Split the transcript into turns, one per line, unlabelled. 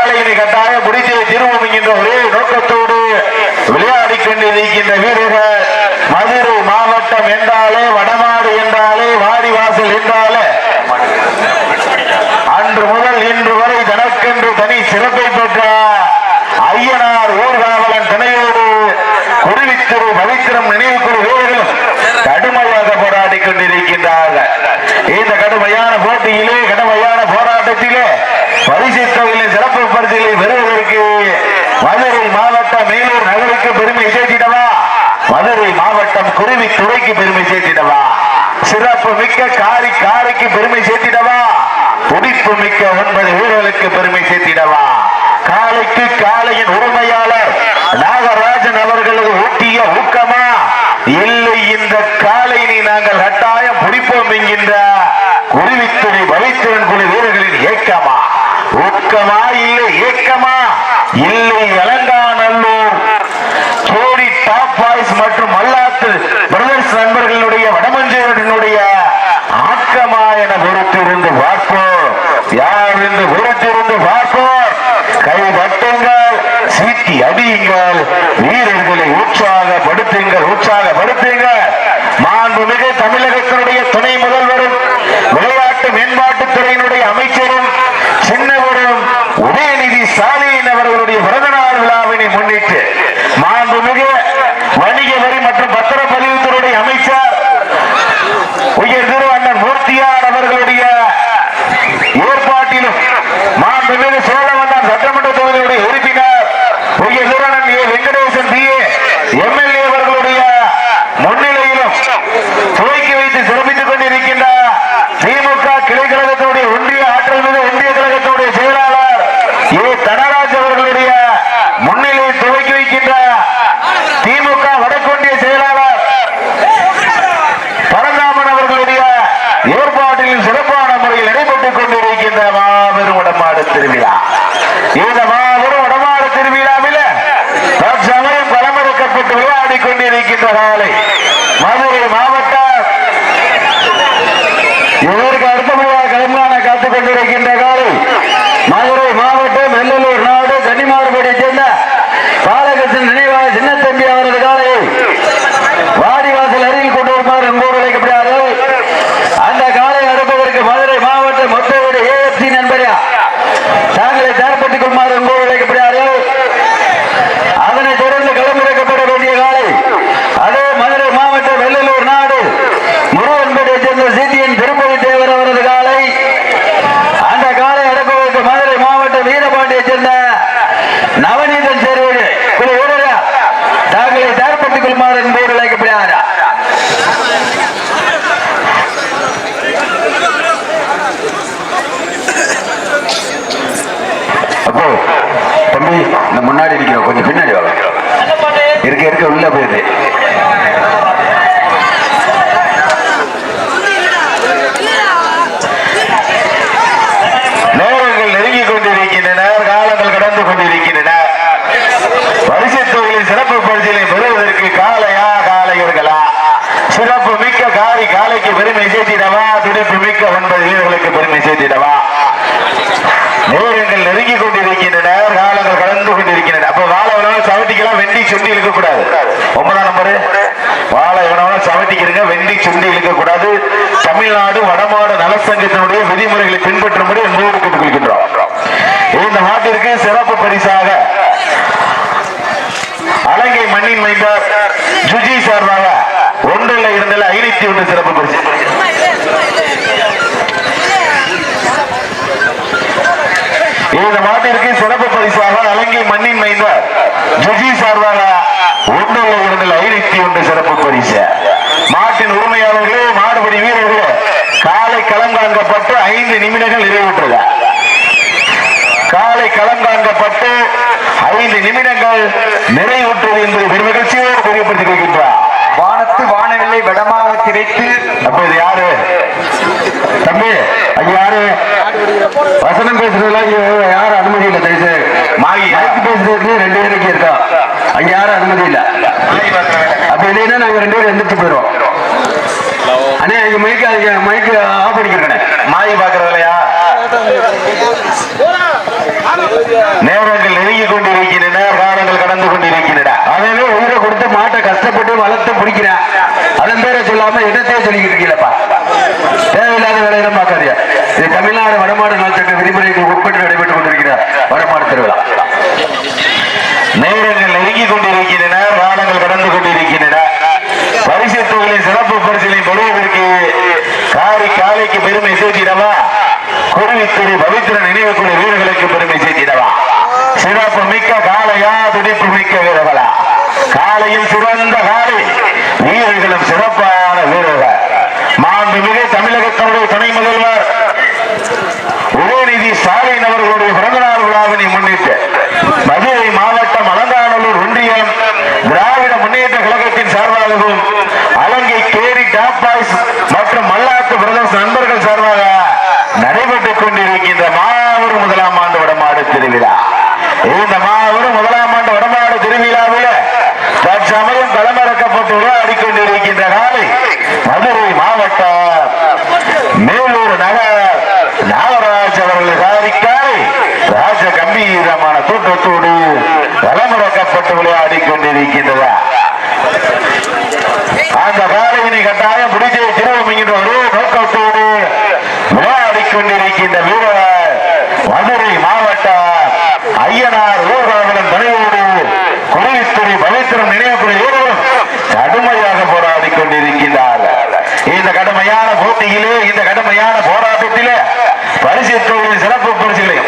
காலையினை கட்டாய முடித்து திரும்பும் என்கின்ற ஒரே நோக்கத்தோடு விளையாடி கொண்டிருக்கின்ற வீரர்கள் மதுரை மாவட்டம் என்றாலே வடமாடு என்றாலே வாடிவாசல் என்றாலே அன்று முதல் இன்று வரை தனக்கென்று தனி சிறப்பை பெற்ற ஐயனார் ஊர்காவலன் துணையோடு குருவித்திரு பவித்திரம் நினைவுக்குழு வீரர்களும் கடுமையாக போராடி கொண்டிருக்கின்றார்கள். இந்த கடுமையான போட்டியிலே கடுமையான போராட்டத்திலே பரிசு தொகையில் சிறப்பு பரிசுகளை பெறுவதற்கு மதுரை மாவட்டம் மேலூர் நகருக்கு பெருமை சேர்த்திடவா, மதுரை மாவட்டம் குருவி துறைக்கு பெருமை சேர்த்திடவா, சிறப்பு மிக்க காரைக்கு பெருமை சேர்த்திடவா, துடிப்பு மிக்க 9 வீரர்களுக்கு பெருமை சேர்த்திடவா, காலைக்கு காலையின் உரிமையாளர் நாகராஜன் அவர்களது ஊட்டிய ஊக்கமா இல்லை இந்த காலையினை நாங்கள் கட்டாயம் பிடிப்போம் என்கின்ற குருவித்துறை பவித்திரன் குழு வீரர்களின் ஏக்கமா, ஊக்கமா இல்லை ஏக்கமா இல்லை அலங்காநல்லூர் ஜோடி டாப் பாய்ஸ் மற்றும் மல்லாத்து பிரதர்ஸ் நண்பர்களுடைய வடமஞ்சேரனுடைய ஆக்கமா என பொறுத்திருந்து பார்ப்போம். யார் என்று பொறுத்திருந்து பார்ப்போம். கை தட்டுங்கள், சீட்டி அடியுங்கள், வீரர்களை உற்சாகப்படுத்துங்கள், உற்சாகப்படுத்துங்கள். மாண்புமிகு தமிழகத்தினுடைய துணை முதல்வரும் விளையாட்டு மேம்பாட்டுத்துறையினுடைய அமைச்சரும் சின்னவரும் உதயநிதி ஸ்டாலின் அவர்களுடைய பிறந்தநாள் விழாவினை முன்னிட்டு மாண்புமிகு வணிக வரி மற்றும் பத்திரப்பதிவுத்துறை அமைச்சர் உயர் திரு அண்ணன் மூர்த்தியார் அவர்களுடைய ஏற்பாட்டிலும் மாண்புமிகு சோழவந்தான் சட்டமன்ற தொகுதியுடைய உறுப்பினர் உயர் திரு அண்ணன் ஏ வெங்கடேசன் பி ஏ எம்எல்ஏ அவர்களுடைய முன்னிலையிலும் துவக்கி வைத்து சிறப்பித்துக் கொண்டிருக்கின்ற திமுக கிளை கழகத்தினுடைய ஒன்றிய ஆற்றல் மிகு ஒன்றிய கழகத்தினுடைய செயலாளர் ஏ தனராஜ் அவர்களுடைய முன்னிலையில் துவக்கி வைக்கின்ற திமுக வடக்கொன்றிய செயலாளர் பரந்தாமன் அவர்களுடைய ஏற்பாட்டில் சிறப்பான முறையில் நடைபெற்றுக் கொண்டிருக்கின்ற மாபெரும் வடமாடு திருவிழா. இந்த மாபெரும் வடமாடு திருவிழாவில் தற்சமயம் களமிறக்கப்பட்டு விளையாடி கொண்டிருக்கின்ற காலை மதுரை மாவட்டம் இதற்கு அடுத்தபடியாக களம்காண காத்துக் கொண்டிருக்கின்ற காலை மதுரை மாவட்டம் வெள்ளலூர் நாடு கன்னிமாறுபடியை சேர்ந்த பாலகிருஷ்ணன் நினைவாக சின்னத்தம்பி அவரது காலை வாடிவாசல் அருகில் கொண்டு வருமாறு என்போர் அழைக்கப்படுகிறார்கள். அந்த காலை அடுப்பதற்கு மதுரை மாவட்டம் மொத்தவீடு AFC நண்பரியா தாங்களை தயார்படுத்திக் கொள்ளுமாறு என்போர் அழைக்கப்படுகிறார்கள். அதனைத் தொடர்ந்து களமிறக்கப்பட வேண்டிய காலை அதே மதுரை மாவட்டம் வெள்ளலூர் நாடு முருகன்பேட்டையை சேர்ந்த சிடிஎன் திருப்பதி தேவர் அவரது காலை. அந்த காலை அடுப்பதற்கு மதுரை மாவட்டம் வீரபாண்டியை சேர்ந்த நவநீதன் சேர்வீடு குழு வீரர்கள் தாங்களை தயார்படுத்திக் கொள்ளுமாறு என்போர் அழைக்கப்படுகிறார். அப்போ தம்பி இந்த முன்னாடி இருக்கிறோம், கொஞ்சம் பின்னாடி வாங்க, இருக்க உள்ள போயிடுது. நேரங்கள் நெருங்கிக் கொண்டிருக்கின்றன, காலங்கள் கடந்து கொண்டிருக்கின்றன. பரிசு தொகையில் சிறப்பு பரிசிலை பெறுவதற்கு காலையா காளையர்களா, சிறப்பு மிக்க காலைக்கு பெருமை சேர்த்திடவா, துடிப்பு மிக்க 9 வீரர்களுக்கு பெருமை சேர்த்திடவா. நேரங்கள் நெருங்கிக் கொண்டிருக்கின்றன, காலங்கள் கடந்து கொண்டிருக்கின்றன. அப்ப வாழை எவனாலும் சவட்டிக்கலாம், வெண்டி சுண்டி இழுக்க கூடாது. 9ஆம் நம்பரு வாழை எவனாலும் சவட்டிக்கிறங்க, வெண்டி சுண்டி இழுக்க கூடாது. தமிழ்நாடு வடமாடு நலசங்கத்தினுடைய விதிமுறைகளை பின்பற்றும்படி என்போடு கேட்டுக்கொள்கின்றோம். இந்த நாட்டிற்கு சிறப்பு பரிசாக அலங்கை மண்ணின் மைந்தார் ஜுஜி சார்பாக 501 சிறப்பு பரிசு. இந்த மாட்டிற்கு சிறப்பு பரிசாக அலங்கை மண்ணின் மைந்தார் ஜுஜி சார்பாக 501 சிறப்பு பரிசு. மாட்டின் உரிமையாளர்களே, மாடுபடி வீரர்களே, காலை களம் காண்கப்பட்டு 5 நிமிடங்கள் நிறைவுற்றது. காலை களம் காண்கப்பட்டு 5 நிமிடங்கள் நிறைவுற்றது என்பது பெருமகிழ்ச்சியோடு தெரியப்படுத்திக் கொள்கின்றார். வானத்து வானவில்லை வடமாக கிடைத்து. அப்ப இது யாரு தம்பி? அது யாரு? வசனம் பேசுறதுலாம் யாரும் அனுமதி இல்லை. தெரிஞ்சு மாகி பேசுறதுக்கு 2 பேருக்கு இருக்கா, அங்க யாரும் அனுமதி இல்லை. அப்ப இல்லைன்னா நாங்க 2 பேரும் எந்திரிச்சு போயிடுவோம். அண்ணே இங்க மைக்கு ஆஃப் பண்ணிக்கிறேன். மாகி பாக்குறதுலையா முடிக்கிறேன். அதன் பேரை சொல்லாம இடத்தையே சொல்லிக்கிட்டு இருக்கீங்களப்பா. தேவையில்லாத வேலையில பார்க்காதீங்க. இது தமிழ்நாடு வடமாடு நலச்சட்ட விதிமுறைக்கு உட்பட்டு நடைபெற்றுக் கொண்டிருக்கிற வடமாடு திருவிழா. நேரங்கள் நெருங்கிக் கொண்டிருக்கின்றன, வாரங்கள் கடந்து கொண்டிருக்கின்றன. பரிசு தொகையின் சிறப்பு பரிசுகளை பெறுவதற்கு காலைக்கு பெருமை சேர்த்திடவா, குருவித்துறை பவித்திர நினைவுக்குரிய வீரர்களுக்கு பெருமை சேர்த்திடவா. சிறப்பு மிக்க காளையா, துடிப்பு மிக்க வீரர்களா? காலையில் சிறந்த காலை, வீரர்களும் சிறப்பான வீரர்கள். மாண்புமிகு தமிழகத்தினுடைய துணை முதல்வர் உதயநிதி ஸ்டாலின் அவர்களுடைய பிறந்தநாள் விழாவினை முன்னிட்டு மதுரை மாவட்டம் அலங்காநல்லூர் ஒன்றியம் திராவிட முன்னேற்ற கழகத்தின் சார்பாகவும் அலங்கை கேரி டாப்பாய்ஸ் மற்றும் மல்லாத்து பிரதர்ஸ் நண்பர்கள் சார்பாக நடைபெற்றுக் கொண்டிருக்கின்ற மாபெரும் முதலாம் ஆண்டு வடமாடு திருவிழா. இந்த மாபெரும் முதலாம் ஆண்டு வடமாடு திருவிழாவில் தற்சமயம் களமிறக்கப்பட்டு விளையாடி கொண்டிருக்கின்ற காலை மதுரை மாவட்டம் மேலூர் நகர் நாகராஜ் அவர்கள் காரிக்காலை ராஜ கம்பீரமான தோற்றத்தோடு களமிறக்கப்பட்டு விளையாடி கொண்டிருக்கின்றதா. அந்த காலையினை கட்டாயம் முடிஞ்சை திருவம் என்கின்ற ஒரே நோக்கத்தோடு விளையாடி கொண்டிருக்கின்ற வீரர் மதுரை மாவட்டம் ஐயனார் ஊர்காவலன் துணையோடு குருவித்துறை பவித்திரம் நினைவுக்குரிய வீரரும் கடுமையாக போராடி கொண்டிருக்கின்றார்கள். இந்த கடுமையான போட்டியிலே, இந்த கடுமையான போராட்டத்திலே பரிசு தொகையின் சிறப்பு பரிசுகளையும்